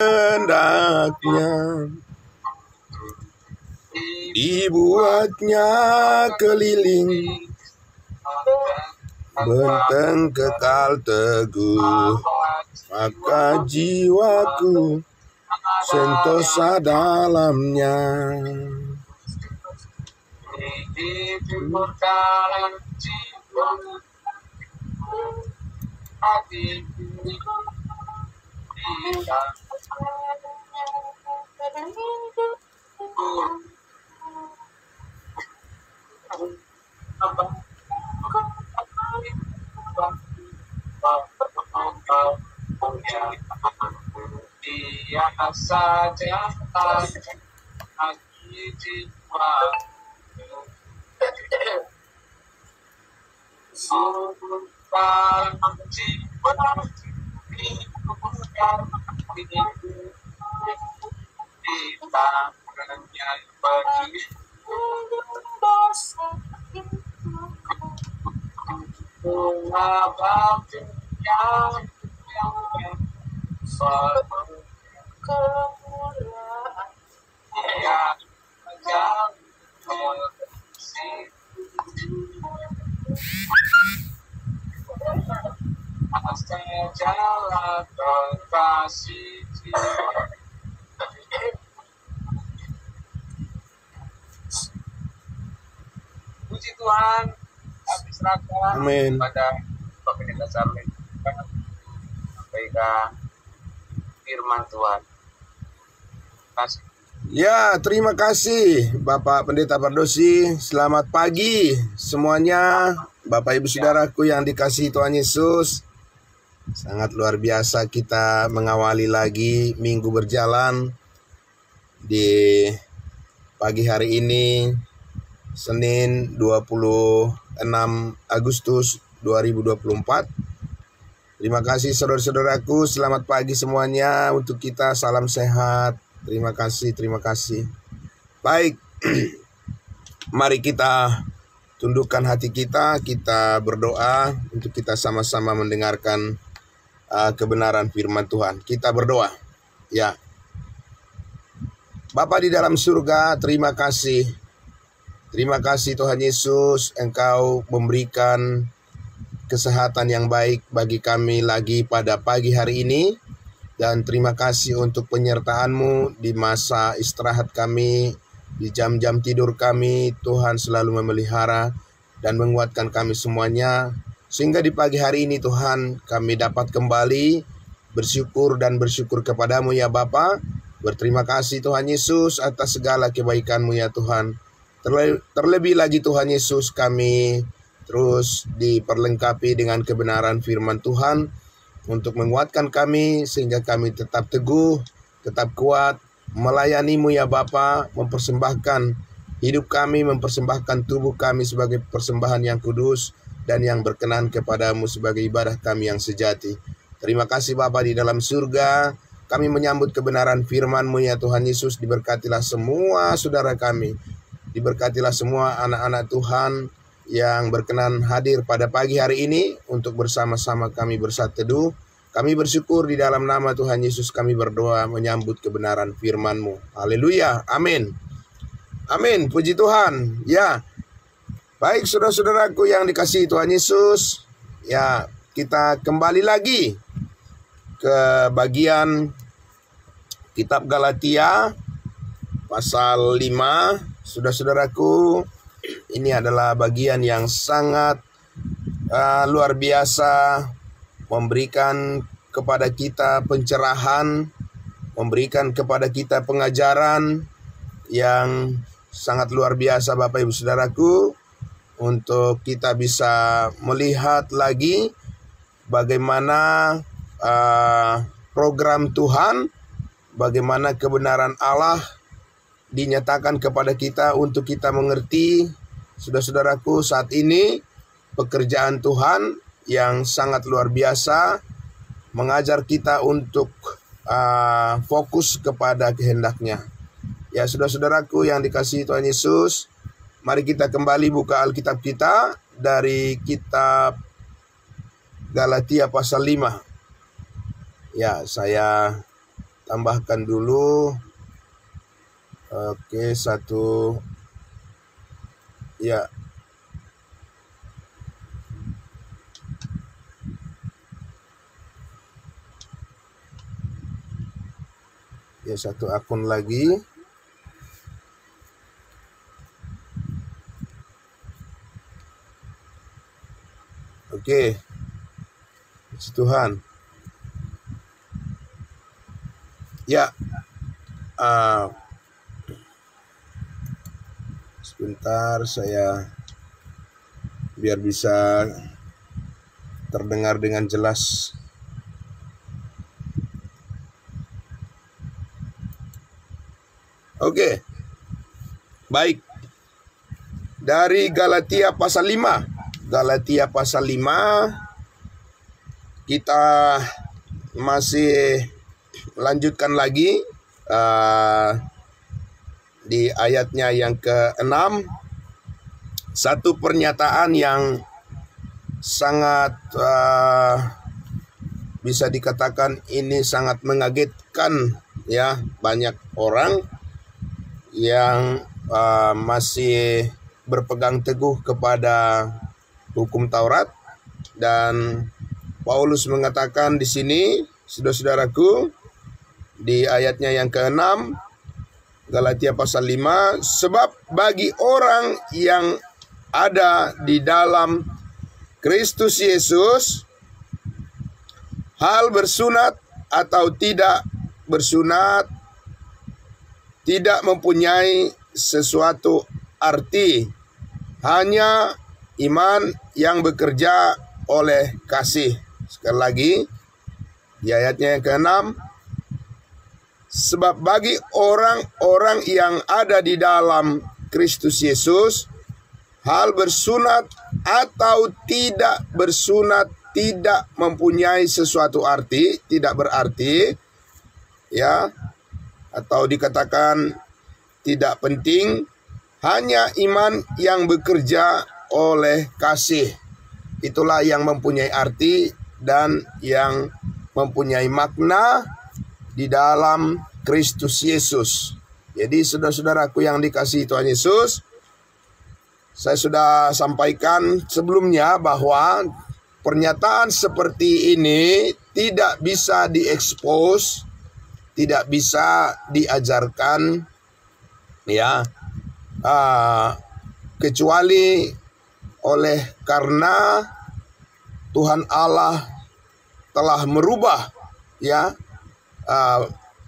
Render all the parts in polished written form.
hendaknya, dibuatnya keliling, benteng kekal teguh, maka jiwaku sentosa dalamnya. Dia saja lagi jiwa sumpah jiwa kita menyanyi bagi mengabdi yang kemuliaan yang jauh Astaga jalan terkasih jiwa. Puji Tuhan, kami serahkan pada Bapak Pendeta Charlie sampaikan firman Tuhan. Kasih. Ya, terima kasih Bapak Pendeta Pardosi. Selamat pagi semuanya, Bapak Ibu Saudaraku yang dikasihi Tuhan Yesus. Sangat luar biasa kita mengawali lagi minggu berjalan di pagi hari ini, Senin 26 Agustus 2024. Terima kasih saudara-saudaraku, selamat pagi semuanya untuk kita, salam sehat. Terima kasih. Baik, mari kita tundukkan hati kita berdoa untuk kita sama-sama mendengarkan kebenaran firman Tuhan. Kita berdoa. Ya. Bapa di dalam surga, terima kasih. Terima kasih Tuhan Yesus, Engkau memberikan kesehatan yang baik bagi kami lagi pada pagi hari ini. Dan terima kasih untuk penyertaan-Mu di masa istirahat kami, di jam-jam tidur kami. Tuhan selalu memelihara dan menguatkan kami semuanya. Sehingga di pagi hari ini Tuhan kami dapat kembali bersyukur kepadamu ya Bapa. Berterima kasih Tuhan Yesus atas segala kebaikan-Mu ya Tuhan. Terlebih lagi Tuhan Yesus, kami terus diperlengkapi dengan kebenaran firman Tuhan untuk menguatkan kami sehingga kami tetap teguh, tetap kuat melayani-Mu ya Bapa, mempersembahkan hidup kami, mempersembahkan tubuh kami sebagai persembahan yang kudus dan yang berkenan kepadamu sebagai ibadah kami yang sejati. Terima kasih Bapa di dalam surga. Kami menyambut kebenaran firman-Mu ya Tuhan Yesus. Diberkatilah semua saudara kami. Diberkatilah semua anak-anak Tuhan yang berkenan hadir pada pagi hari ini untuk bersama-sama kami bersatu teduh. Kami bersyukur di dalam nama Tuhan Yesus kami berdoa menyambut kebenaran firman-Mu. Haleluya. Amin. Amin. Puji Tuhan. Ya. Baik saudara-saudaraku yang dikasihi Tuhan Yesus, ya kita kembali lagi ke bagian kitab Galatia pasal 5. Saudara-saudaraku, ini adalah bagian yang sangat luar biasa, memberikan kepada kita pencerahan, memberikan kepada kita pengajaran yang sangat luar biasa Bapak Ibu Saudaraku, untuk kita bisa melihat lagi bagaimana program Tuhan, bagaimana kebenaran Allah dinyatakan kepada kita untuk kita mengerti. Saudara-saudaraku, saat ini pekerjaan Tuhan yang sangat luar biasa mengajar kita untuk fokus kepada kehendak-Nya. Ya saudara-saudaraku yang dikasihi Tuhan Yesus, mari kita kembali buka Alkitab kita dari kitab Galatia pasal 5. Ya, saya tambahkan dulu. Oke, satu. Ya. Ya, satu akun lagi. Oke. Puji Tuhan. Ya. Sebentar, saya biar bisa terdengar dengan jelas. Oke. Baik. Dari Galatia pasal 5. Galatia pasal 5. Kita masih lanjutkan lagi di ayatnya yang ke-6. Satu pernyataan yang sangat bisa dikatakan ini sangat mengagetkan ya, banyak orang yang masih berpegang teguh kepada hukum Taurat. Dan Paulus mengatakan di sini, saudara-saudaraku, di ayatnya yang ke-6 Galatia pasal 5, sebab bagi orang yang ada di dalam Kristus Yesus, hal bersunat atau tidak bersunat tidak mempunyai sesuatu arti, hanya iman yang bekerja oleh kasih. Sekali lagi, di ayatnya yang ke-6, sebab bagi orang-orang yang ada di dalam Kristus Yesus, hal bersunat atau tidak bersunat tidak mempunyai sesuatu arti, tidak berarti, ya, atau dikatakan tidak penting, hanya iman yang bekerja oleh kasih. Itulah yang mempunyai arti dan yang mempunyai makna di dalam Kristus Yesus. Jadi saudara-saudaraku yang dikasihi Tuhan Yesus, saya sudah sampaikan sebelumnya bahwa pernyataan seperti ini tidak bisa diekspos, tidak bisa diajarkan, ya, kecuali oleh karena Tuhan Allah telah merubah, ya,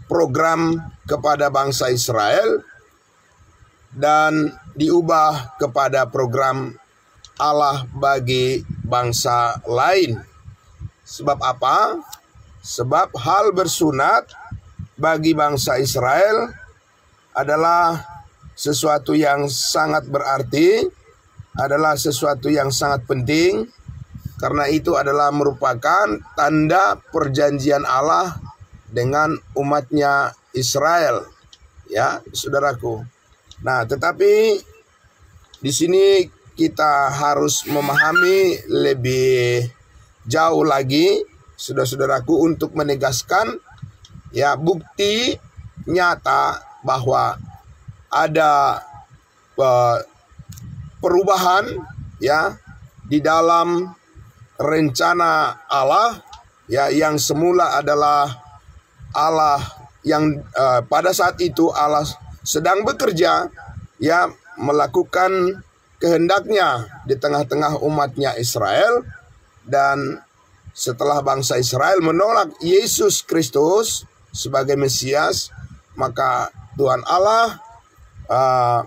program kepada bangsa Israel dan diubah kepada program Allah bagi bangsa lain. Sebab apa? Sebab hal bersunat bagi bangsa Israel adalah sesuatu yang sangat berarti, adalah sesuatu yang sangat penting, karena itu adalah merupakan tanda perjanjian Allah dengan umatnya Israel, ya, saudaraku. Nah, tetapi di sini kita harus memahami lebih jauh lagi, saudara-saudaraku, untuk menegaskan, ya, bukti nyata bahwa ada perubahan, ya, di dalam rencana Allah, ya, yang semula adalah Allah yang pada saat itu Allah sedang bekerja, ya, melakukan kehendaknya di tengah-tengah umatnya Israel. Dan setelah bangsa Israel menolak Yesus Kristus sebagai Mesias, maka Tuhan Allah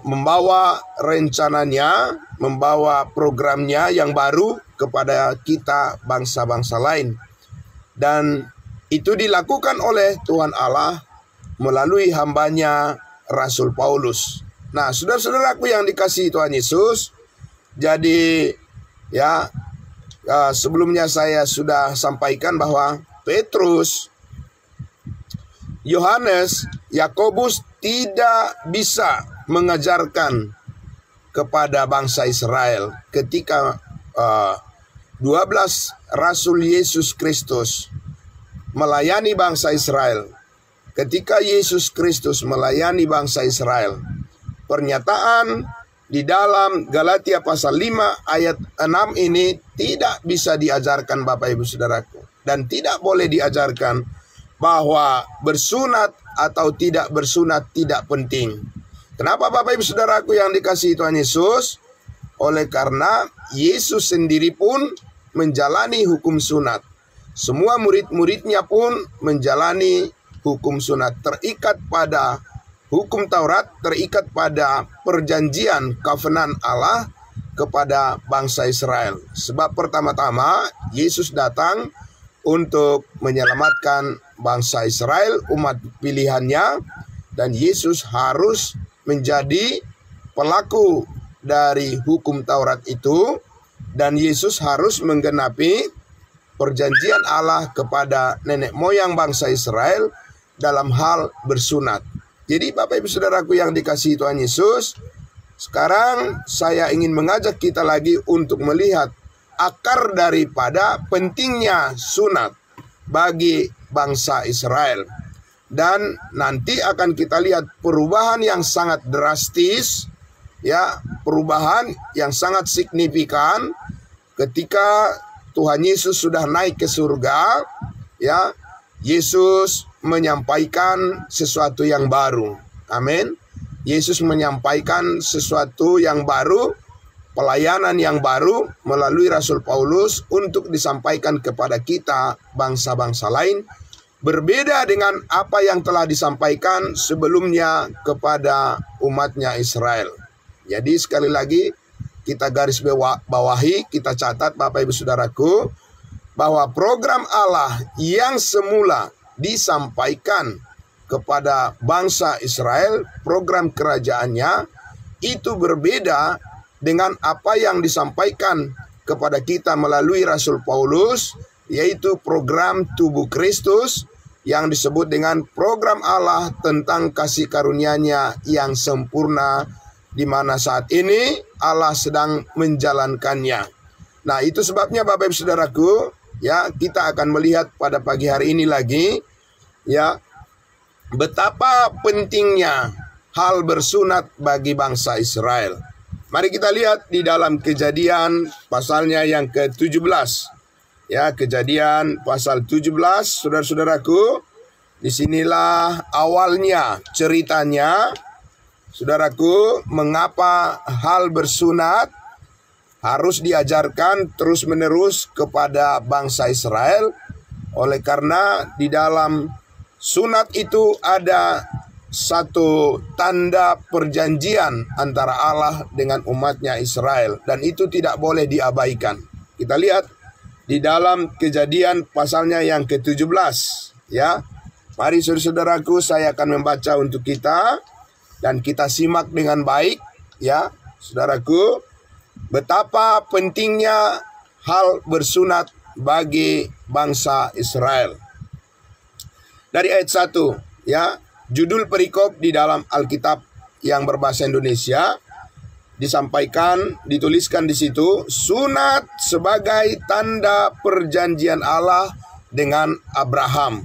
membawa rencananya, membawa programnya yang baru kepada kita bangsa-bangsa lain. Dan itu dilakukan oleh Tuhan Allah melalui hambanya Rasul Paulus. Nah, saudara-saudaraku yang dikasihi Tuhan Yesus, jadi, ya, sebelumnya saya sudah sampaikan bahwa Petrus, Yohanes, Yakobus tidak bisa mengajarkan kepada bangsa Israel ketika 12 Rasul Yesus Kristus melayani bangsa Israel. ketika Yesus Kristus melayani bangsa Israel. Pernyataan di dalam Galatia pasal 5 ayat 6 ini tidak bisa diajarkan Bapak Ibu Saudaraku. Dan tidak boleh diajarkan bahwa bersunat atau tidak bersunat tidak penting. Kenapa Bapak Ibu Saudaraku yang dikasihi Tuhan Yesus? Oleh karena Yesus sendiri pun menjalani hukum sunat. Semua murid-muridnya pun menjalani hukum sunat, terikat pada hukum Taurat, terikat pada perjanjian covenant Allah kepada bangsa Israel. Sebab pertama-tama Yesus datang untuk menyelamatkan bangsa Israel, umat pilihannya, dan Yesus harus menjadi pelaku dari hukum Taurat itu, dan Yesus harus menggenapi perjanjian Allah kepada nenek moyang bangsa Israel dalam hal bersunat. Jadi Bapak Ibu Saudaraku yang dikasihi Tuhan Yesus, sekarang saya ingin mengajak kita lagi untuk melihat akar daripada pentingnya sunat bagi bangsa Israel. Dan nanti akan kita lihat perubahan yang sangat drastis, ya, perubahan yang sangat signifikan ketika Tuhan Yesus sudah naik ke surga, ya. Yesus menyampaikan sesuatu yang baru. Amin. Yesus menyampaikan sesuatu yang baru, pelayanan yang baru melalui Rasul Paulus untuk disampaikan kepada kita bangsa-bangsa lain, berbeda dengan apa yang telah disampaikan sebelumnya kepada umatnya Israel. Jadi sekali lagi kita garis bawahi, kita catat Bapak Ibu Saudaraku, bahwa program Allah yang semula disampaikan kepada bangsa Israel, program kerajaannya, itu berbeda dengan apa yang disampaikan kepada kita melalui Rasul Paulus, yaitu program tubuh Kristus yang disebut dengan program Allah tentang kasih karunia-Nya yang sempurna, di mana saat ini Allah sedang menjalankannya. Nah, itu sebabnya Bapak Ibu Saudaraku, ya, kita akan melihat pada pagi hari ini lagi, ya, betapa pentingnya hal bersunat bagi bangsa Israel. Mari kita lihat di dalam Kejadian pasalnya yang ke-17. Ya, Kejadian pasal 17, saudara-saudaraku. Disinilah awalnya ceritanya, saudaraku, mengapa hal bersunat harus diajarkan terus-menerus kepada bangsa Israel. Oleh karena di dalam sunat itu ada satu tanda perjanjian antara Allah dengan umatnya Israel, dan itu tidak boleh diabaikan. Kita lihat di dalam Kejadian pasalnya yang ke-17, ya. Mari saudara-saudaraku, saya akan membaca untuk kita dan kita simak dengan baik, ya, saudaraku, betapa pentingnya hal bersunat bagi bangsa Israel. Dari ayat 1, ya, judul perikop di dalam Alkitab yang berbahasa Indonesia disampaikan, dituliskan di situ, sunat sebagai tanda perjanjian Allah dengan Abraham.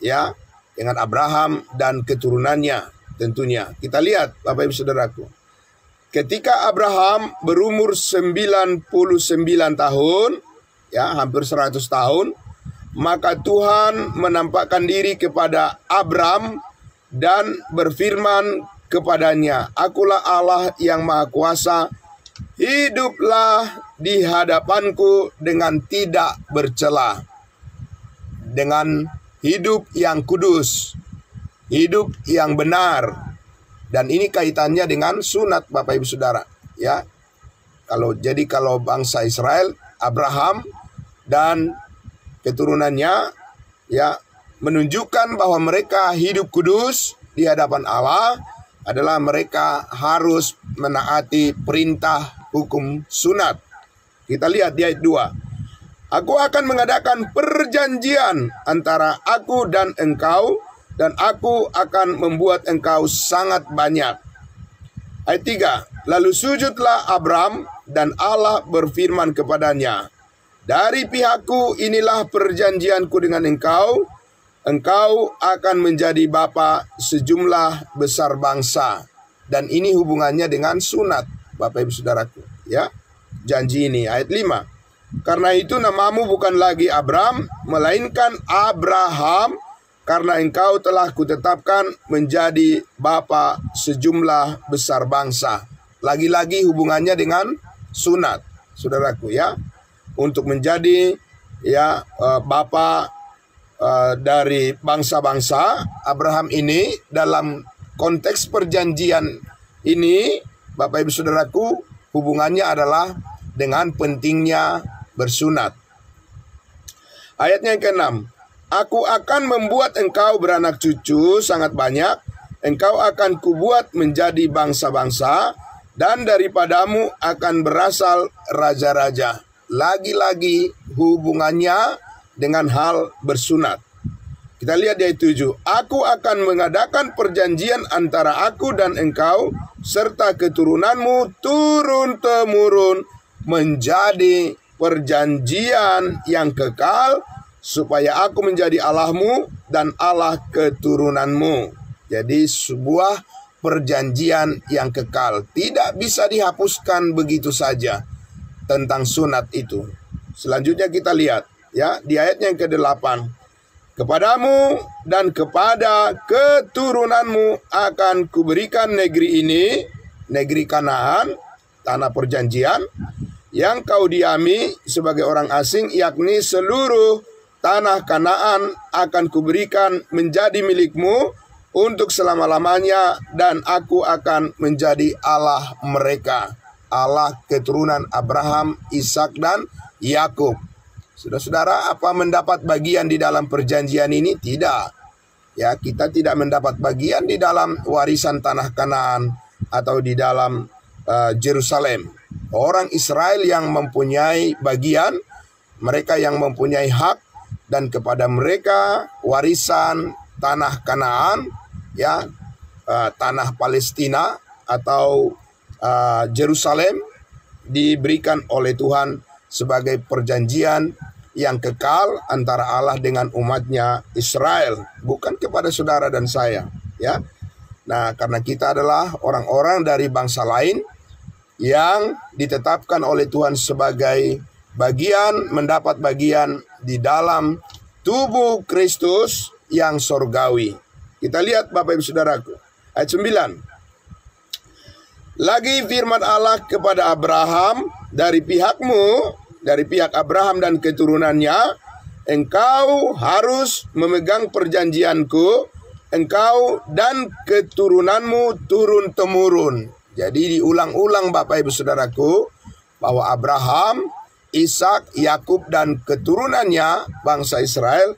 Ya, dengan Abraham dan keturunannya tentunya. Kita lihat Bapak Ibu Saudaraku. Ketika Abraham berumur 99 tahun, ya, hampir 100 tahun, maka Tuhan menampakkan diri kepada Abram dan berfirman kepadanya, "Akulah Allah yang Maha Kuasa, hiduplah di hadapanku dengan tidak bercela, dengan hidup yang kudus, hidup yang benar." Dan ini kaitannya dengan sunat Bapak Ibu Saudara, ya. Kalau bangsa Israel, Abraham dan keturunannya, ya, menunjukkan bahwa mereka hidup kudus di hadapan Allah adalah mereka harus menaati perintah hukum sunat. Kita lihat di ayat 2. "Aku akan mengadakan perjanjian antara aku dan engkau, dan aku akan membuat engkau sangat banyak." Ayat 3. "Lalu sujudlah Abram, dan Allah berfirman kepadanya, 'Dari pihakku inilah perjanjianku dengan engkau. engkau akan menjadi bapa sejumlah besar bangsa. Dan ini hubungannya dengan sunat, Bapak Ibu Saudaraku, ya. Janji ini ayat 5. Karena itu namamu bukan lagi Abram, melainkan Abraham, karena engkau telah kutetapkan menjadi bapa sejumlah besar bangsa. Lagi-lagi hubungannya dengan sunat, saudaraku, ya. Untuk menjadi ya bapa dari bangsa-bangsa. Abraham ini dalam konteks perjanjian ini, Bapak Ibu Saudaraku, hubungannya adalah dengan pentingnya bersunat. Ayatnya yang ke-6. Aku akan membuat engkau beranak cucu sangat banyak, engkau akan kubuat menjadi bangsa-bangsa, dan daripadamu akan berasal raja-raja. Lagi-lagi hubungannya dengan hal bersunat. Kita lihat di ayat 7. Aku akan mengadakan perjanjian antara aku dan engkau, serta keturunanmu turun-temurun, menjadi perjanjian yang kekal, supaya aku menjadi Allahmu dan Allah keturunanmu. Jadi sebuah perjanjian yang kekal, tidak bisa dihapuskan begitu saja tentang sunat itu. Selanjutnya kita lihat ya di ayatnya yang ke-8. Kepadamu dan kepada keturunanmu akan kuberikan negeri ini, negeri Kanaan, tanah perjanjian, yang kau diami sebagai orang asing, yakni seluruh tanah Kanaan akan kuberikan menjadi milikmu untuk selama-lamanya, dan aku akan menjadi Allah mereka, Allah keturunan Abraham, Ishak, dan Yakub. Saudara-saudara, apa mendapat bagian di dalam perjanjian ini? Tidak. Ya, kita tidak mendapat bagian di dalam warisan tanah Kanaan atau di dalam Yerusalem. Orang Israel yang mempunyai bagian, mereka yang mempunyai hak, dan kepada mereka warisan tanah Kanaan, ya, tanah Palestina atau Yerusalem diberikan oleh Tuhan sebagai perjanjian yang kekal antara Allah dengan umatnya Israel, bukan kepada saudara dan saya, ya. Nah, karena kita adalah orang-orang dari bangsa lain yang ditetapkan oleh Tuhan sebagai bagian, mendapat bagian di dalam tubuh Kristus yang sorgawi. Kita lihat Bapak Ibu Saudaraku, ayat 9. Lagi firman Allah kepada Abraham, dari pihakmu, dari pihak Abraham dan keturunannya, engkau harus memegang perjanjianku, engkau dan keturunanmu turun-temurun. Jadi diulang-ulang Bapak Ibu Saudaraku, bahwa Abraham, Ishak, Yakub, dan keturunannya, bangsa Israel,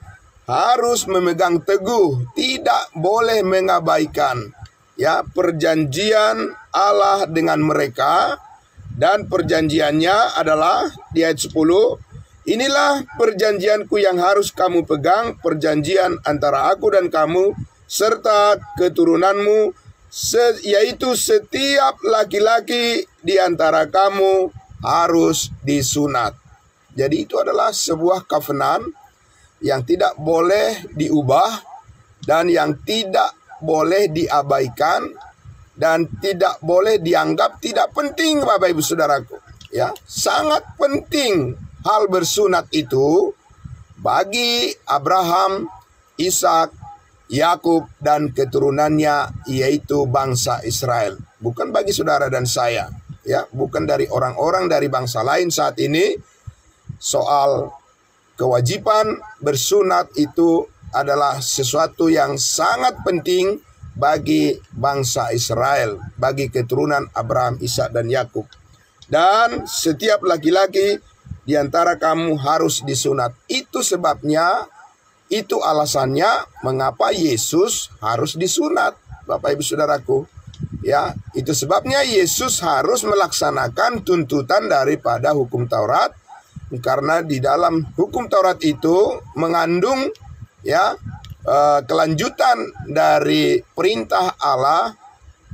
harus memegang teguh, tidak boleh mengabaikan ya perjanjian Allah dengan mereka. Dan perjanjiannya adalah di ayat 10, inilah perjanjianku yang harus kamu pegang, perjanjian antara aku dan kamu serta keturunanmu, yaitu setiap laki-laki di antara kamu harus disunat. Jadi itu adalah sebuah covenant yang tidak boleh diubah dan yang tidak boleh diabaikan dan tidak boleh dianggap tidak penting, Bapak Ibu Saudaraku. Ya, sangat penting hal bersunat itu bagi Abraham, Ishak, Yakub, dan keturunannya, yaitu bangsa Israel. Bukan bagi saudara dan saya, ya, bukan dari orang-orang dari bangsa lain saat ini. Soal kewajiban bersunat itu adalah sesuatu yang sangat penting bagi bangsa Israel, bagi keturunan Abraham, Ishak, dan Yakub. Dan setiap laki-laki di antara kamu harus disunat. Itu sebabnya, itu alasannya mengapa Yesus harus disunat, Bapak Ibu Saudaraku. Ya, itu sebabnya Yesus harus melaksanakan tuntutan daripada hukum Taurat, karena di dalam hukum Taurat itu mengandung ya kelanjutan dari perintah Allah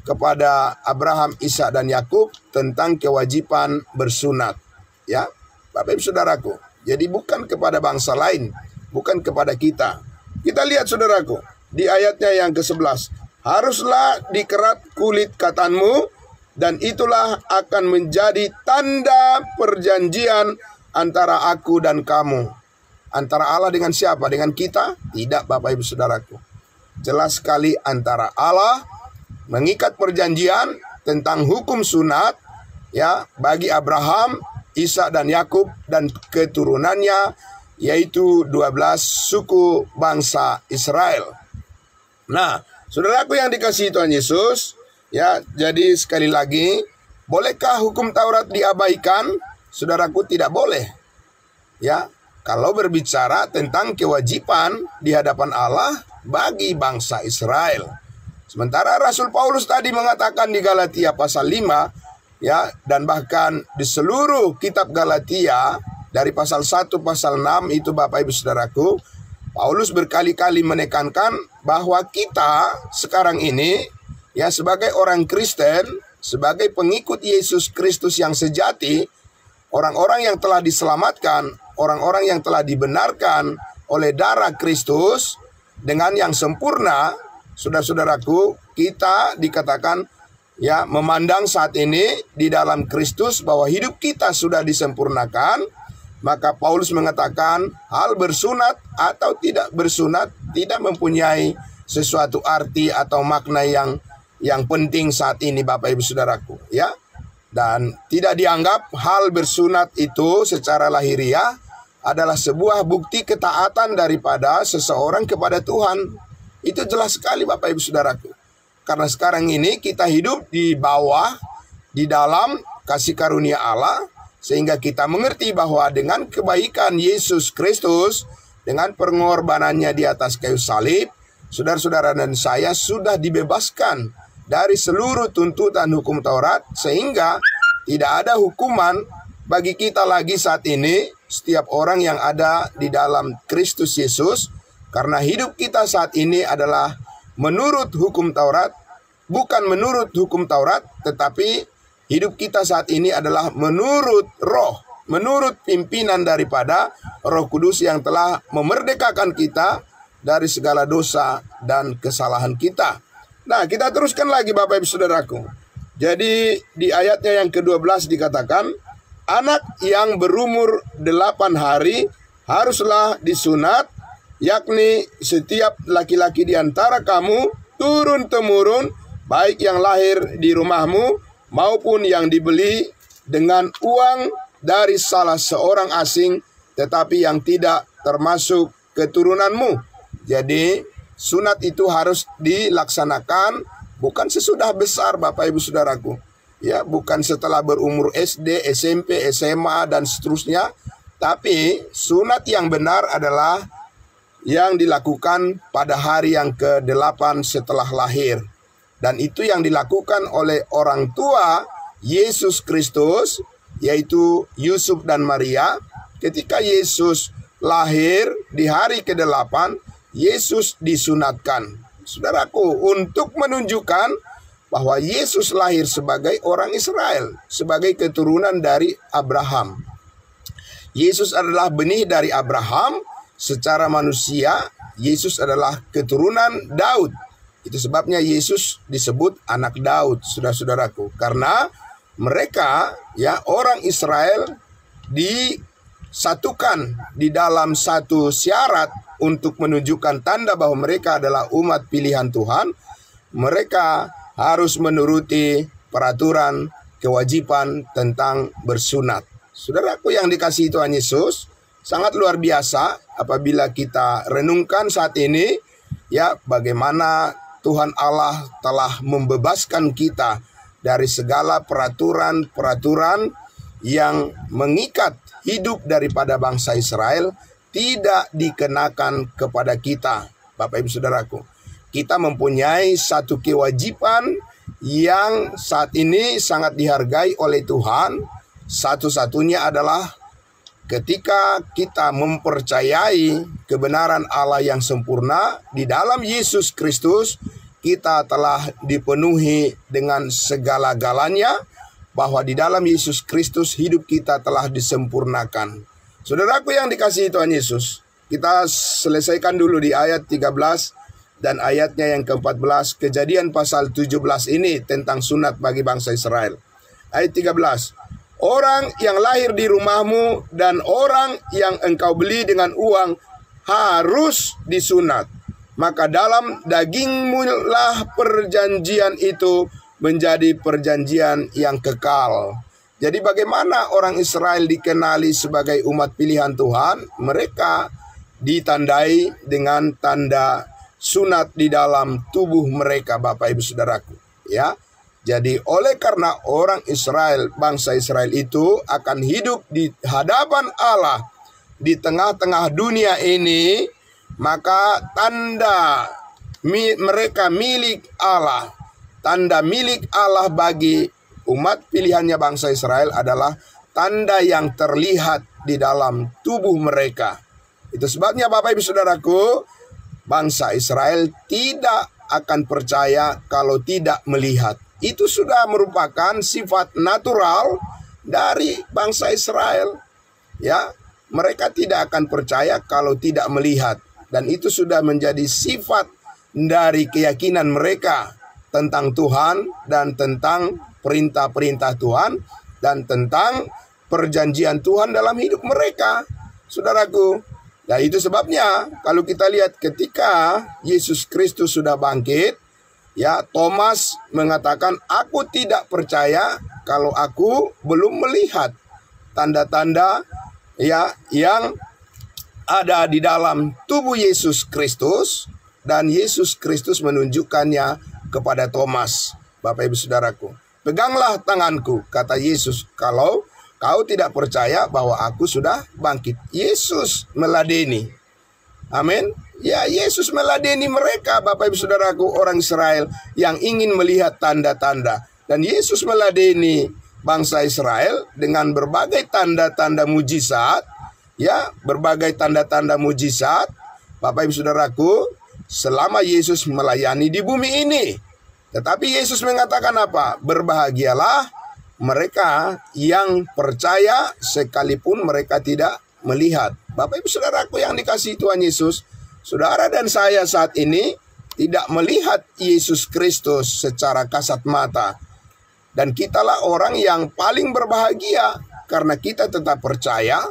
kepada Abraham, Ishak, dan Yakub tentang kewajiban bersunat. Ya, Bapak Ibu Saudaraku. Jadi bukan kepada bangsa lain, bukan kepada kita, Kita lihat saudaraku, di ayatnya yang ke-11. Haruslah dikerat kulit katanmu, dan itulah akan menjadi tanda perjanjian antara aku dan kamu. Antara Allah dengan siapa? Dengan kita? Tidak, Bapak Ibu Saudaraku. Jelas sekali antara Allah mengikat perjanjian tentang hukum sunat ya bagi Abraham, Ishak dan Yakub dan keturunannya, yaitu 12 suku bangsa Israel. Nah, saudaraku yang dikasihi Tuhan Yesus, ya, jadi sekali lagi, bolehkah hukum Taurat diabaikan? Saudaraku, tidak boleh. Ya, kalau berbicara tentang kewajiban di hadapan Allah bagi bangsa Israel. Sementara Rasul Paulus tadi mengatakan di Galatia pasal 5, ya, dan bahkan di seluruh kitab Galatia dari pasal 1 pasal 6 itu Bapak Ibu Saudaraku, Paulus berkali-kali menekankan bahwa kita sekarang ini ya sebagai orang Kristen, sebagai pengikut Yesus Kristus yang sejati, orang-orang yang telah diselamatkan, orang-orang yang telah dibenarkan oleh darah Kristus dengan yang sempurna, saudara-saudaraku, kita dikatakan ya memandang saat ini di dalam Kristus bahwa hidup kita sudah disempurnakan. Maka Paulus mengatakan hal bersunat atau tidak bersunat tidak mempunyai sesuatu arti atau makna yang penting saat ini Bapak Ibu Saudaraku, ya. Dan tidak dianggap hal bersunat itu secara lahiriah adalah sebuah bukti ketaatan daripada seseorang kepada Tuhan. Itu jelas sekali Bapak Ibu Saudaraku. Karena sekarang ini kita hidup di bawah, di dalam kasih karunia Allah, sehingga kita mengerti bahwa dengan kebaikan Yesus Kristus, dengan pengorbanannya di atas kayu salib, saudara-saudara dan saya sudah dibebaskan dari seluruh tuntutan hukum Taurat, sehingga tidak ada hukuman bagi kita lagi saat ini, setiap orang yang ada di dalam Kristus Yesus, karena hidup kita saat ini adalah menurut hukum Taurat, bukan menurut hukum Taurat, tetapi hidup kita saat ini adalah menurut roh, menurut pimpinan daripada Roh Kudus yang telah memerdekakan kita dari segala dosa dan kesalahan kita. Nah, kita teruskan lagi Bapak Ibu Saudaraku. Jadi di ayatnya yang ke-12 dikatakan, anak yang berumur 8 hari haruslah disunat, yakni setiap laki-laki di antara kamu turun-temurun, baik yang lahir di rumahmu maupun yang dibeli dengan uang dari salah seorang asing, tetapi yang tidak termasuk keturunanmu. Jadi sunat itu harus dilaksanakan bukan sesudah besar Bapak Ibu Saudaraku, ya, bukan setelah berumur SD, SMP, SMA dan seterusnya, tapi sunat yang benar adalah yang dilakukan pada hari yang ke-8 setelah lahir. Dan itu yang dilakukan oleh orang tua Yesus Kristus, yaitu Yusuf dan Maria. Ketika Yesus lahir di hari ke-8, Yesus disunatkan. Saudaraku, untuk menunjukkan bahwa Yesus lahir sebagai orang Israel, sebagai keturunan dari Abraham. Yesus adalah benih dari Abraham. Secara manusia, Yesus adalah keturunan Daud. Itu sebabnya Yesus disebut anak Daud, saudara-saudaraku. Karena mereka, ya, orang Israel disatukan di dalam satu syarat untuk menunjukkan tanda bahwa mereka adalah umat pilihan Tuhan. Mereka harus menuruti peraturan, kewajiban tentang bersunat. Saudaraku yang dikasihi Tuhan Yesus, sangat luar biasa apabila kita renungkan saat ini, ya, bagaimana Tuhan Allah telah membebaskan kita dari segala peraturan-peraturan yang mengikat hidup daripada bangsa Israel tidak dikenakan kepada kita. Bapak Ibu Saudaraku, kita mempunyai satu kewajiban yang saat ini sangat dihargai oleh Tuhan. Satu-satunya adalah ketika kita mempercayai kebenaran Allah yang sempurna di dalam Yesus Kristus, kita telah dipenuhi dengan segala-galanya, bahwa di dalam Yesus Kristus hidup kita telah disempurnakan. Saudaraku yang dikasihi Tuhan Yesus, kita selesaikan dulu di ayat 13 dan ayatnya yang ke-14. Kejadian pasal 17 ini tentang sunat bagi bangsa Israel. Ayat 13. Orang yang lahir di rumahmu dan orang yang engkau beli dengan uang harus disunat. Maka dalam dagingmu lah perjanjian itu menjadi perjanjian yang kekal. Jadi bagaimana orang Israel dikenali sebagai umat pilihan Tuhan? Mereka ditandai dengan tanda sunat di dalam tubuh mereka, Bapak Ibu Saudaraku. Ya, jadi oleh karena orang Israel, bangsa Israel itu akan hidup di hadapan Allah di tengah-tengah dunia ini, maka tanda mereka milik Allah. Tanda milik Allah bagi umat pilihannya bangsa Israel adalah tanda yang terlihat di dalam tubuh mereka. Itu sebabnya Bapak Ibu Saudaraku, bangsa Israel tidak akan percaya kalau tidak melihat. Itu sudah merupakan sifat natural dari bangsa Israel. Ya, mereka tidak akan percaya kalau tidak melihat. Dan itu sudah menjadi sifat dari keyakinan mereka tentang Tuhan dan tentang perintah-perintah Tuhan dan tentang perjanjian Tuhan dalam hidup mereka, saudaraku. Nah, itu sebabnya kalau kita lihat ketika Yesus Kristus sudah bangkit, ya, Thomas mengatakan, aku tidak percaya kalau aku belum melihat tanda-tanda ya yang ada di dalam tubuh Yesus Kristus. Dan Yesus Kristus menunjukkannya kepada Thomas. Bapak Ibu Saudaraku, peganglah tanganku, kata Yesus, kalau kau tidak percaya bahwa aku sudah bangkit. Yesus meladeni. Amin. Ya, Yesus meladeni mereka, Bapak Ibu Saudaraku, orang Israel yang ingin melihat tanda-tanda. Dan Yesus meladeni bangsa Israel dengan berbagai tanda-tanda mujizat. Ya, berbagai tanda-tanda mujizat, Bapak Ibu Saudaraku, selama Yesus melayani di bumi ini. Tetapi Yesus mengatakan apa? Berbahagialah mereka yang percaya sekalipun mereka tidak melihat. Bapak Ibu Saudaraku yang dikasihi Tuhan Yesus, saudara dan saya saat ini tidak melihat Yesus Kristus secara kasat mata. Dan kitalah orang yang paling berbahagia karena kita tetap percaya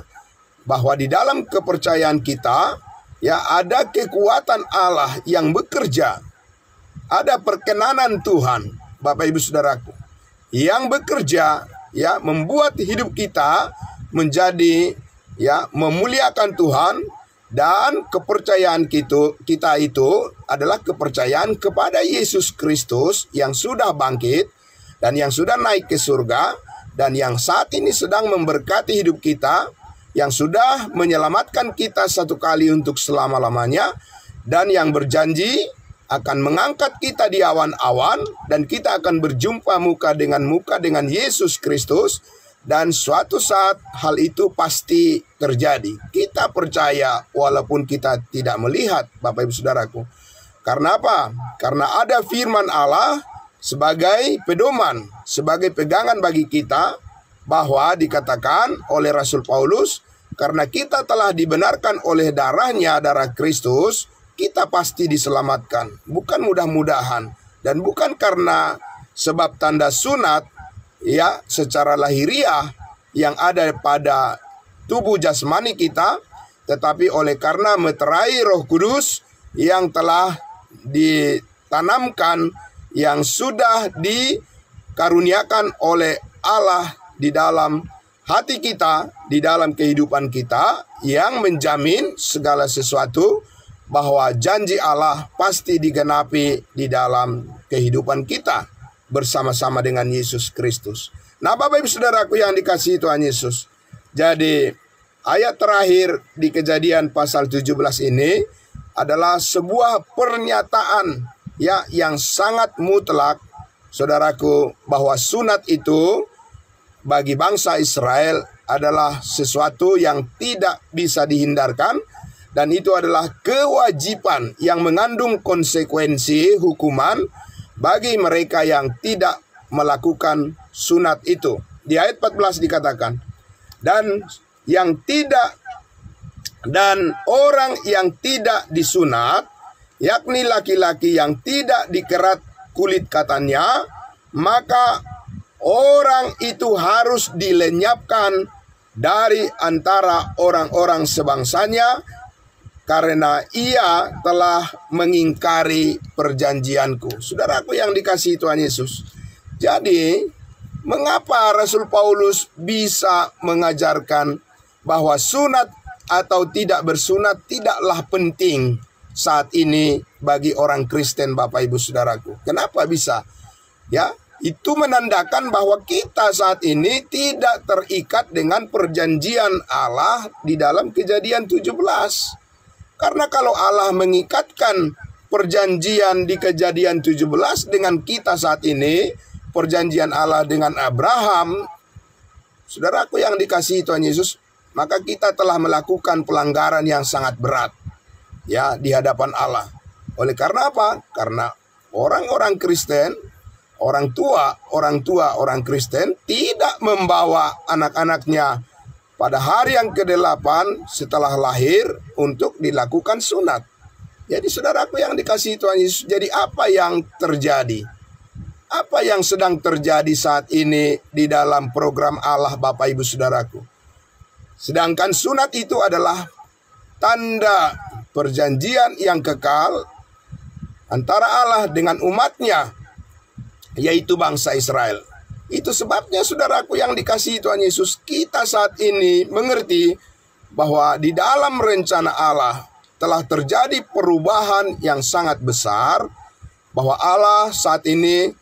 bahwa di dalam kepercayaan kita, ya, ada kekuatan Allah yang bekerja. Ada perkenanan Tuhan, Bapak Ibu Saudaraku, yang bekerja, ya, membuat hidup kita menjadi, ya, memuliakan Tuhan. Dan kepercayaan kita itu adalah kepercayaan kepada Yesus Kristus yang sudah bangkit dan yang sudah naik ke surga dan yang saat ini sedang memberkati hidup kita, yang sudah menyelamatkan kita satu kali untuk selama-lamanya, dan yang berjanji akan mengangkat kita di awan-awan, dan kita akan berjumpa muka dengan Yesus Kristus, dan suatu saat hal itu pasti terjadi. Kita percaya walaupun kita tidak melihat, Bapak Ibu Saudaraku. Karena apa? Karena ada firman Allah sebagai pedoman, sebagai pegangan bagi kita, bahwa dikatakan oleh Rasul Paulus, karena kita telah dibenarkan oleh darahnya, darah Kristus, kita pasti diselamatkan. Bukan mudah-mudahan, dan bukan karena sebab tanda sunat, ya, secara lahiriah yang ada pada tubuh jasmani kita, tetapi oleh karena meterai Roh Kudus yang telah ditanamkan, yang sudah dikaruniakan oleh Allah di dalam hati kita, di dalam kehidupan kita, yang menjamin segala sesuatu bahwa janji Allah pasti digenapi di dalam kehidupan kita bersama-sama dengan Yesus Kristus. Nah, Bapak Ibu Saudaraku yang dikasihi Tuhan Yesus, jadi ayat terakhir di Kejadian pasal 17 ini adalah sebuah pernyataan, ya, yang sangat mutlak, saudaraku, bahwa sunat itu bagi bangsa Israel adalah sesuatu yang tidak bisa dihindarkan, dan itu adalah kewajiban yang mengandung konsekuensi hukuman bagi mereka yang tidak melakukan sunat itu. Di ayat 14 dikatakan, dan yang tidak Dan orang yang tidak disunat, yakni laki-laki yang tidak dikerat kulit katanya, maka orang itu harus dilenyapkan dari antara orang-orang sebangsanya, karena ia telah mengingkari perjanjianku. Saudaraku yang dikasihi Tuhan Yesus. Jadi, mengapa Rasul Paulus bisa mengajarkan bahwa sunat atau tidak bersunat tidaklah penting saat ini bagi orang Kristen, Bapak Ibu Saudaraku? Kenapa bisa? Ya, itu menandakan bahwa kita saat ini tidak terikat dengan perjanjian Allah di dalam Kejadian 17. Karena kalau Allah mengikatkan perjanjian di Kejadian 17 dengan kita saat ini, perjanjian Allah dengan Abraham, saudaraku yang dikasihi Tuhan Yesus, maka kita telah melakukan pelanggaran yang sangat berat, ya, di hadapan Allah. Oleh karena apa? Karena orang-orang Kristen, orang tua orang Kristen tidak membawa anak-anaknya pada hari yang ke-8 setelah lahir untuk dilakukan sunat. Jadi saudaraku yang dikasihi Tuhan Yesus, jadi apa yang terjadi? Apa yang sedang terjadi saat ini di dalam program Allah, Bapak Ibu Saudaraku? Sedangkan sunat itu adalah tanda perjanjian yang kekal antara Allah dengan umatnya, yaitu bangsa Israel. Itu sebabnya saudaraku yang dikasihi Tuhan Yesus, kita saat ini mengerti bahwa di dalam rencana Allah telah terjadi perubahan yang sangat besar, bahwa Allah saat ini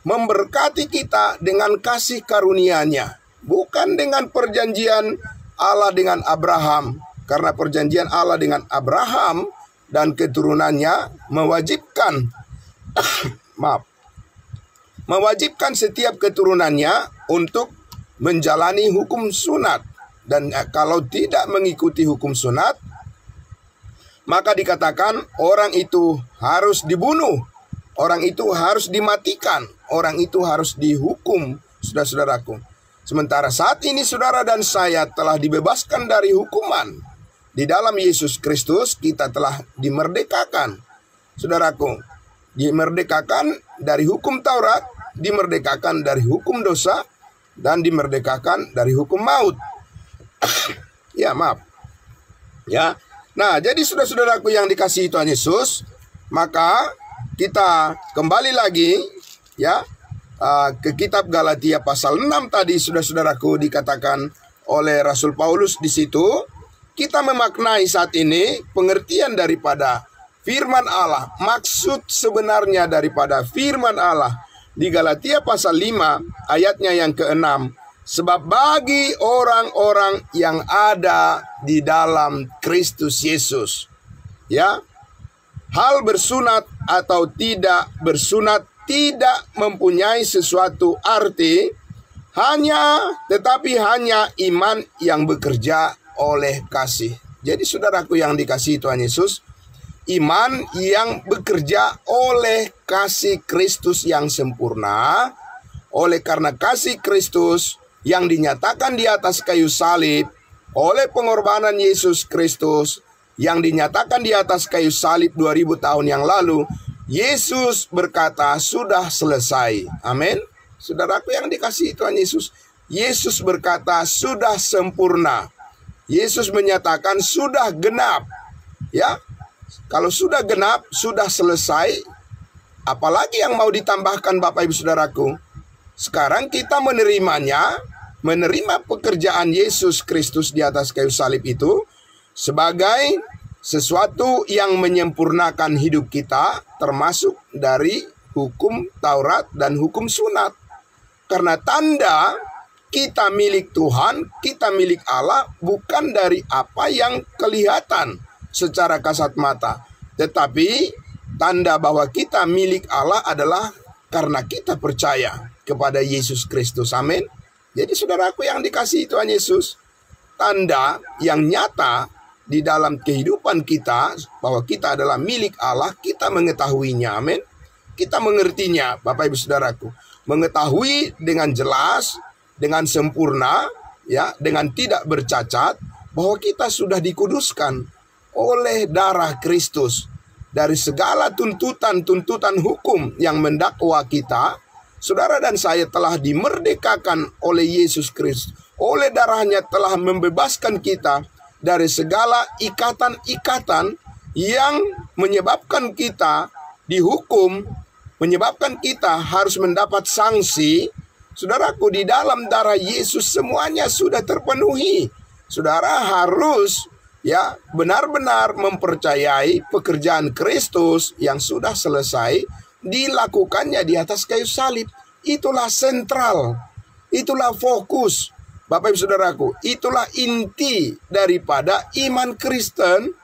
memberkati kita dengan kasih karunia-Nya, bukan dengan perjanjian Allah dengan Abraham. Karena perjanjian Allah dengan Abraham dan keturunannya mewajibkan mewajibkan setiap keturunannya untuk menjalani hukum sunat. Dan kalau tidak mengikuti hukum sunat, maka dikatakan orang itu harus dibunuh, orang itu harus dimatikan, orang itu harus dihukum, saudara-saudaraku. Sementara saat ini saudara dan saya telah dibebaskan dari hukuman. Di dalam Yesus Kristus kita telah dimerdekakan, saudaraku. Dimerdekakan dari hukum Taurat, dimerdekakan dari hukum dosa, dan dimerdekakan dari hukum maut. Ya, maaf. Ya. Nah, jadi saudara-saudaraku yang dikasihi Tuhan Yesus, maka kita kembali lagi, ya, ke kitab Galatia pasal 6 tadi, saudara-saudaraku, dikatakan oleh Rasul Paulus di situ. Kita memaknai saat ini pengertian daripada firman Allah, maksud sebenarnya daripada firman Allah di Galatia pasal 5 ayatnya yang ke-6. Sebab bagi orang-orang yang ada di dalam Kristus Yesus, ya, hal bersunat atau tidak bersunat tidak mempunyai sesuatu arti, tetapi hanya iman yang bekerja oleh kasih. Jadi saudaraku yang dikasihi Tuhan Yesus, iman yang bekerja oleh kasih Kristus yang sempurna. Oleh karena kasih Kristus yang dinyatakan di atas kayu salib, oleh pengorbanan Yesus Kristus yang dinyatakan di atas kayu salib 2000 tahun yang lalu, Yesus berkata sudah selesai. Amin. Saudaraku yang dikasihi Tuhan Yesus, Yesus berkata sudah sempurna. Yesus menyatakan sudah genap. Ya, kalau sudah genap, sudah selesai, apalagi yang mau ditambahkan Bapak Ibu Saudaraku? Sekarang kita menerimanya, menerima pekerjaan Yesus Kristus di atas kayu salib itu sebagai sesuatu yang menyempurnakan hidup kita, termasuk dari hukum Taurat dan hukum sunat. Karena tanda kita milik Tuhan, kita milik Allah, bukan dari apa yang kelihatan secara kasat mata, tetapi tanda bahwa kita milik Allah adalah karena kita percaya kepada Yesus Kristus. Amin. Jadi saudaraku yang dikasihi Tuhan Yesus, tanda yang nyata di dalam kehidupan kita bahwa kita adalah milik Allah, kita mengetahuinya. Amin. Kita mengertinya, Bapak Ibu Saudaraku, mengetahui dengan jelas, dengan sempurna, ya, dengan tidak bercacat, bahwa kita sudah dikuduskan oleh darah Kristus dari segala tuntutan hukum yang mendakwa kita. Saudara dan saya telah dimerdekakan oleh Yesus Kristus. Oleh darahnya telah membebaskan kita dari segala ikatan-ikatan yang menyebabkan kita dihukum, menyebabkan kita harus mendapat sanksi. Saudaraku, di dalam darah Yesus semuanya sudah terpenuhi. Saudara harus benar-benar mempercayai pekerjaan Kristus yang sudah selesai dilakukannya di atas kayu salib. Itulah sentral, itulah fokus, Bapak Ibu Saudaraku, itulah inti daripada iman Kristen,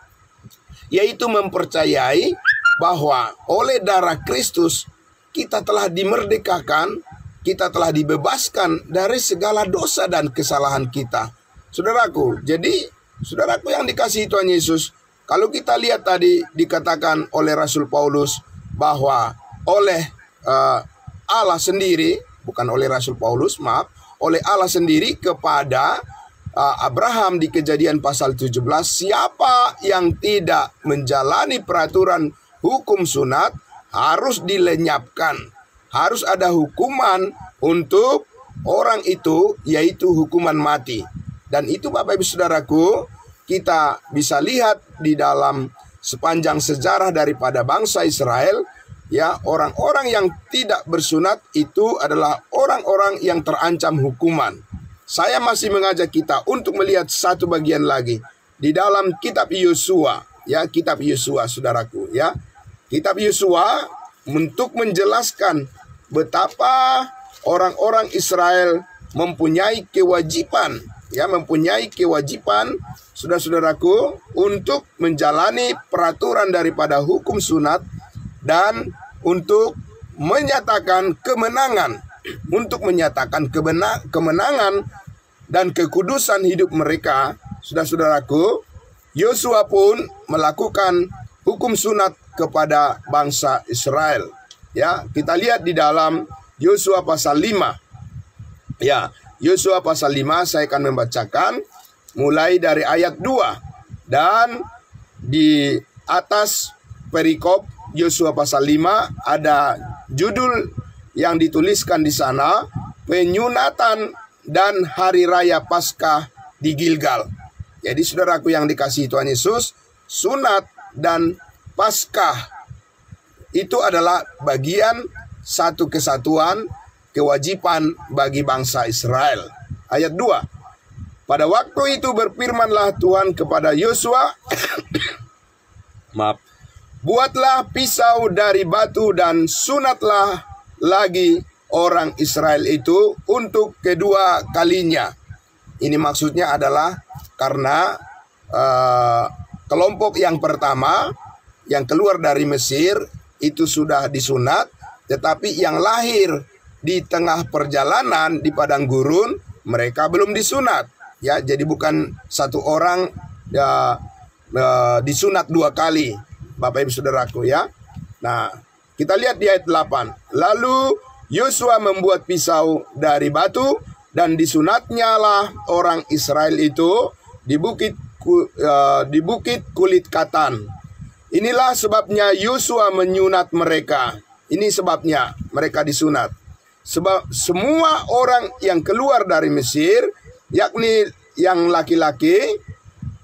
yaitu mempercayai bahwa oleh darah Kristus kita telah dimerdekakan, kita telah dibebaskan dari segala dosa dan kesalahan kita. Saudaraku, jadi saudaraku yang dikasihi Tuhan Yesus, kalau kita lihat tadi dikatakan oleh Rasul Paulus bahwa oleh Allah sendiri, bukan oleh Rasul Paulus, maaf, oleh Allah sendiri kepada Abraham di Kejadian pasal 17, siapa yang tidak menjalani peraturan hukum sunat harus dilenyapkan. Harus ada hukuman untuk orang itu, yaitu hukuman mati. Dan itu Bapak Ibu Saudaraku, kita bisa lihat di dalam sepanjang sejarah daripada bangsa Israel, orang-orang yang tidak bersunat itu adalah orang-orang yang terancam hukuman. Saya masih mengajak kita untuk melihat satu bagian lagi di dalam kitab Yosua, kitab Yosua, saudaraku, kitab Yosua untuk menjelaskan betapa orang-orang Israel mempunyai kewajiban, saudara-saudaraku, untuk menjalani peraturan daripada hukum sunat dan untuk menyatakan kemenangan, kemenangan dan kekudusan hidup mereka. Saudara-saudaraku, Yosua pun melakukan hukum sunat kepada bangsa Israel. Kita lihat di dalam Yosua pasal 5. Yosua pasal 5 saya akan membacakan mulai dari ayat 2. Dan di atas perikop Yosua pasal 5 ada judul yang dituliskan di sana, penyunatan dan hari raya Paskah di Gilgal. Jadi saudaraku yang dikasihi Tuhan Yesus, sunat dan Paskah itu adalah bagian satu kesatuan kewajiban bagi bangsa Israel. Ayat 2. Pada waktu itu berfirmanlah Tuhan kepada Yosua, buatlah pisau dari batu dan sunatlah lagi orang Israel itu untuk kedua kalinya. Ini maksudnya adalah karena kelompok yang pertama yang keluar dari Mesir itu sudah disunat, tetapi yang lahir di tengah perjalanan di padang gurun mereka belum disunat. Jadi bukan satu orang disunat dua kali, Bapak Ibu Saudaraku. Nah, kita lihat di ayat 8. Lalu Yosua membuat pisau dari batu dan disunatnya lah orang Israel itu di bukit kulit katan. Inilah sebabnya Yosua menyunat mereka. Ini sebabnya mereka disunat. Sebab semua orang yang keluar dari Mesir, yakni yang laki-laki,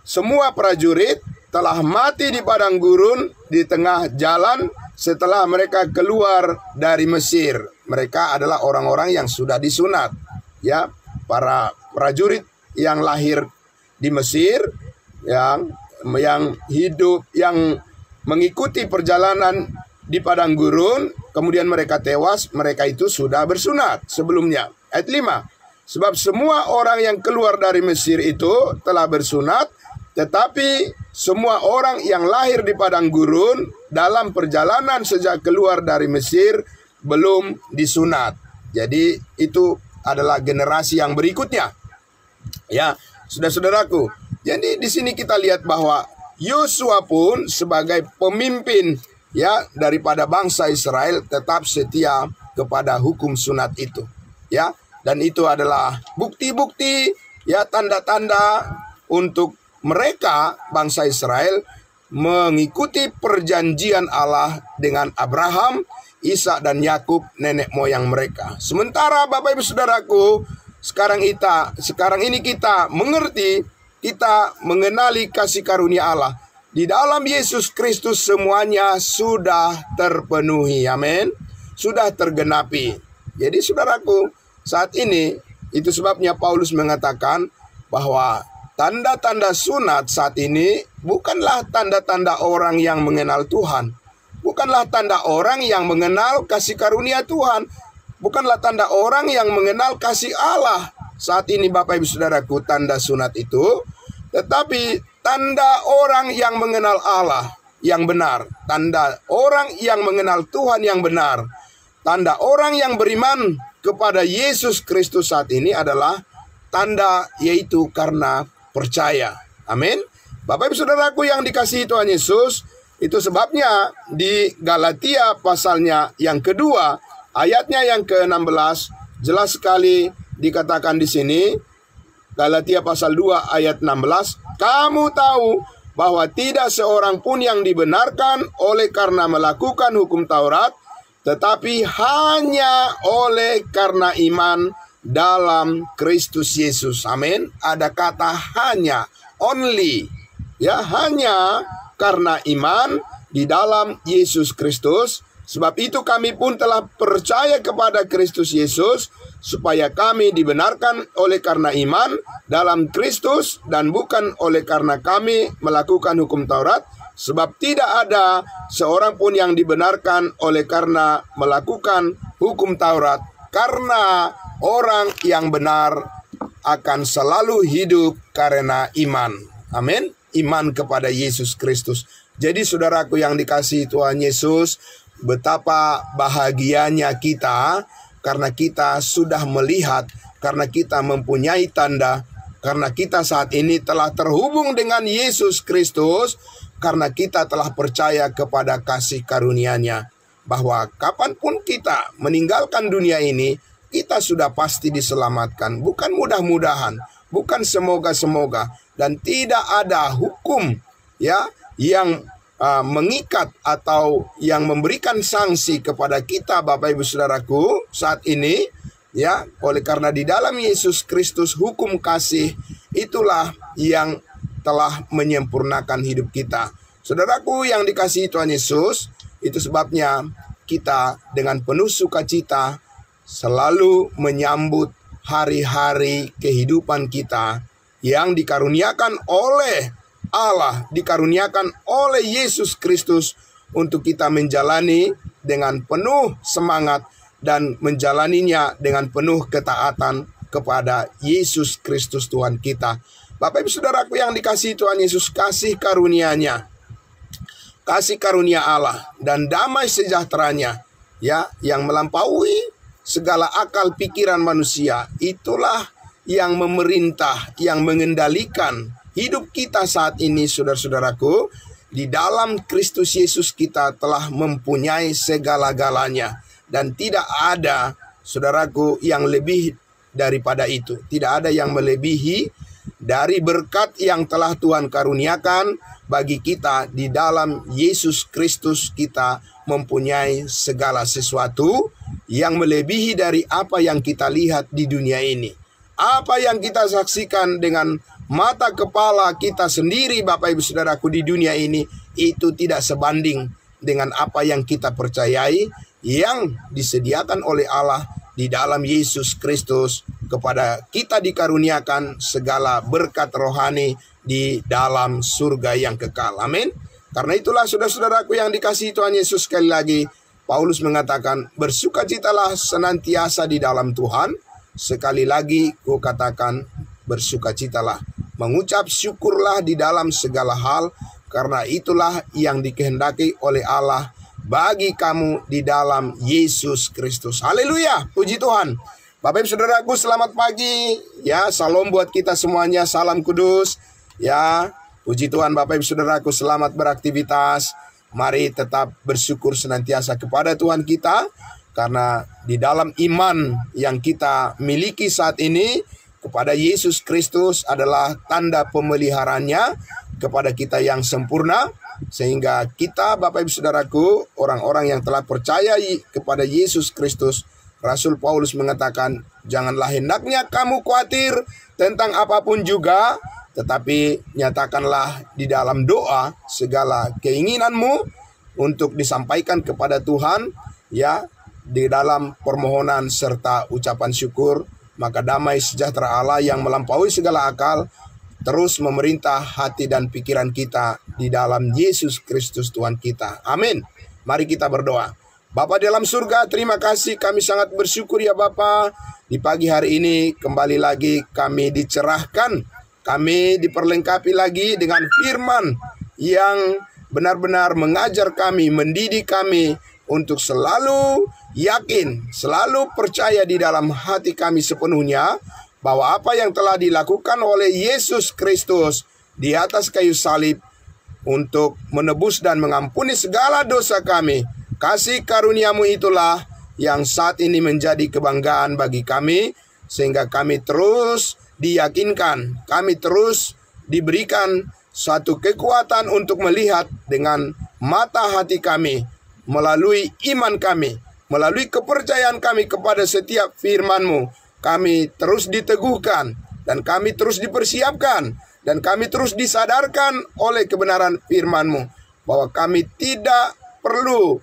semua prajurit telah mati di padang gurun di tengah jalan setelah mereka keluar dari Mesir. Mereka adalah orang-orang yang sudah disunat. Para prajurit yang lahir di Mesir, yang hidup, yang mengikuti perjalanan di padang gurun, kemudian mereka tewas, mereka itu sudah bersunat sebelumnya. Ayat 5. Sebab semua orang yang keluar dari Mesir itu telah bersunat, tetapi semua orang yang lahir di padang gurun dalam perjalanan sejak keluar dari Mesir belum disunat. Jadi itu adalah generasi yang berikutnya. Saudara-saudaraku. Jadi di sini kita lihat bahwa Yosua pun sebagai pemimpin daripada bangsa Israel tetap setia kepada hukum sunat itu. Dan itu adalah bukti-bukti, tanda-tanda untuk mereka bangsa Israel mengikuti perjanjian Allah dengan Abraham, Ishak dan Yakub, nenek moyang mereka. Sementara Bapak Ibu Saudaraku, sekarang ini kita mengerti, kita mengenali kasih karunia Allah. Di dalam Yesus Kristus semuanya sudah terpenuhi. Amin. Sudah tergenapi. Jadi saudaraku, saat ini itu sebabnya Paulus mengatakan bahwa tanda-tanda sunat saat ini bukanlah tanda-tanda orang yang mengenal Tuhan. Bukanlah tanda orang yang mengenal kasih karunia Tuhan. Bukanlah tanda orang yang mengenal kasih Allah. Saat ini Bapak Ibu Saudaraku, tanda sunat itu, tetapi tanda orang yang mengenal Allah yang benar. Tanda orang yang mengenal Tuhan yang benar. Tanda orang yang beriman kepada Yesus Kristus saat ini adalah tanda, yaitu karena percaya. Amin. Bapak Ibu Saudaraku yang dikasihi Tuhan Yesus, itu sebabnya di Galatia pasalnya yang kedua, ayatnya yang ke-16, jelas sekali dikatakan di sini, Galatia pasal 2 ayat 16, kamu tahu bahwa tidak seorang pun yang dibenarkan oleh karena melakukan hukum Taurat, tetapi hanya oleh karena iman dalam Kristus Yesus. Amin. Ada kata hanya, only. Ya, hanya karena iman di dalam Yesus Kristus. Sebab itu kami pun telah percaya kepada Kristus Yesus, supaya kami dibenarkan oleh karena iman dalam Kristus dan bukan oleh karena kami melakukan hukum Taurat. Sebab tidak ada seorang pun yang dibenarkan oleh karena melakukan hukum Taurat, karena orang yang benar akan selalu hidup karena iman. Amin. Iman kepada Yesus Kristus. Jadi saudaraku yang dikasihi Tuhan Yesus, betapa bahagianya kita karena kita sudah melihat, karena kita mempunyai tanda, karena kita saat ini telah terhubung dengan Yesus Kristus, karena kita telah percaya kepada kasih karunia-Nya, bahwa kapanpun kita meninggalkan dunia ini, kita sudah pasti diselamatkan. Bukan mudah-mudahan, bukan semoga-semoga, dan tidak ada hukum ya yang mengikat atau yang memberikan sanksi kepada kita Bapak Ibu Saudaraku saat ini, ya, oleh karena di dalam Yesus Kristus hukum kasih itulah yang telah menyempurnakan hidup kita. Saudaraku yang dikasihi Tuhan Yesus, itu sebabnya kita dengan penuh sukacita selalu menyambut hari-hari kehidupan kita yang dikaruniakan oleh Allah, dikaruniakan oleh Yesus Kristus untuk kita menjalani dengan penuh semangat dan menjalaninya dengan penuh ketaatan kepada Yesus Kristus Tuhan kita. Bapak Ibu Saudaraku yang dikasihi Tuhan Yesus, kasih karunia-Nya, kasih karunia Allah dan damai sejahteranya, ya, yang melampaui segala akal pikiran manusia, itulah yang memerintah, yang mengendalikan hidup kita saat ini, saudara-saudaraku. Di dalam Kristus Yesus kita telah mempunyai segala-galanya, dan tidak ada, saudaraku, yang lebih daripada itu. Tidak ada yang melebihi dari berkat yang telah Tuhan karuniakan bagi kita. Di dalam Yesus Kristus kita mempunyai segala sesuatu yang melebihi dari apa yang kita lihat di dunia ini. Apa yang kita saksikan dengan mata kepala kita sendiri Bapak Ibu Saudaraku di dunia ini, itu tidak sebanding dengan apa yang kita percayai yang disediakan oleh Allah di dalam Yesus Kristus. Kepada kita dikaruniakan segala berkat rohani di dalam surga yang kekal. Amin. Karena itulah saudara-saudaraku yang dikasihi Tuhan Yesus, sekali lagi Paulus mengatakan, bersukacitalah senantiasa di dalam Tuhan. Sekali lagi ku katakan, bersukacitalah. Mengucap syukurlah di dalam segala hal, karena itulah yang dikehendaki oleh Allah bagi kamu di dalam Yesus Kristus. Haleluya, puji Tuhan. Bapak Ibu Saudaraku, selamat pagi. Ya, salam buat kita semuanya, salam kudus. Ya, puji Tuhan Bapak Ibu Saudaraku, selamat beraktivitas. Mari tetap bersyukur senantiasa kepada Tuhan kita, karena di dalam iman yang kita miliki saat ini kepada Yesus Kristus adalah tanda pemeliharanya kepada kita yang sempurna. Sehingga kita, Bapak Ibu Saudaraku, orang-orang yang telah percaya kepada Yesus Kristus, Rasul Paulus mengatakan, janganlah hendaknya kamu khawatir tentang apapun juga, tetapi nyatakanlah di dalam doa segala keinginanmu untuk disampaikan kepada Tuhan, ya, di dalam permohonan serta ucapan syukur. Maka damai sejahtera Allah yang melampaui segala akal terus memerintah hati dan pikiran kita di dalam Yesus Kristus Tuhan kita. Amin. Mari kita berdoa. Bapa di dalam surga, terima kasih, kami sangat bersyukur ya Bapa. Di pagi hari ini kembali lagi kami dicerahkan, kami diperlengkapi lagi dengan firman yang benar-benar mengajar kami, mendidik kami untuk selalu yakin, selalu percaya di dalam hati kami sepenuhnya bahwa apa yang telah dilakukan oleh Yesus Kristus di atas kayu salib untuk menebus dan mengampuni segala dosa kami. Kasih karuniamu itulah yang saat ini menjadi kebanggaan bagi kami, sehingga kami terus diyakinkan, kami terus diberikan suatu kekuatan untuk melihat dengan mata hati kami, melalui iman kami, melalui kepercayaan kami kepada setiap firman-Mu. Kami terus diteguhkan, dan kami terus dipersiapkan, dan kami terus disadarkan oleh kebenaran firman-Mu, bahwa kami tidak perlu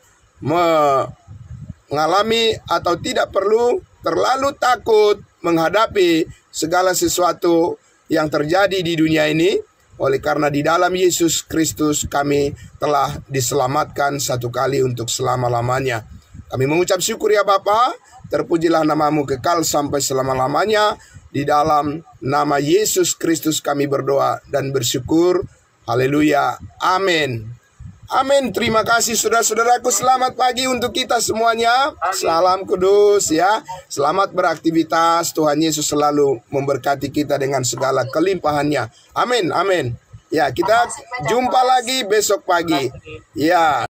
mengalami atau tidak perlu terlalu takut menghadapi segala sesuatu yang terjadi di dunia ini. Oleh karena di dalam Yesus Kristus kami telah diselamatkan satu kali untuk selama-lamanya. Kami mengucap syukur ya Bapa. Terpujilah namamu kekal sampai selama-lamanya. Di dalam nama Yesus Kristus kami berdoa dan bersyukur. Haleluya. Amin. Amin. Terima kasih saudara-saudaraku. Selamat pagi untuk kita semuanya. Salam kudus ya. Selamat beraktivitas. Tuhan Yesus selalu memberkati kita dengan segala kelimpahannya. Amin. Amin. Ya, kita jumpa lagi besok pagi. Ya.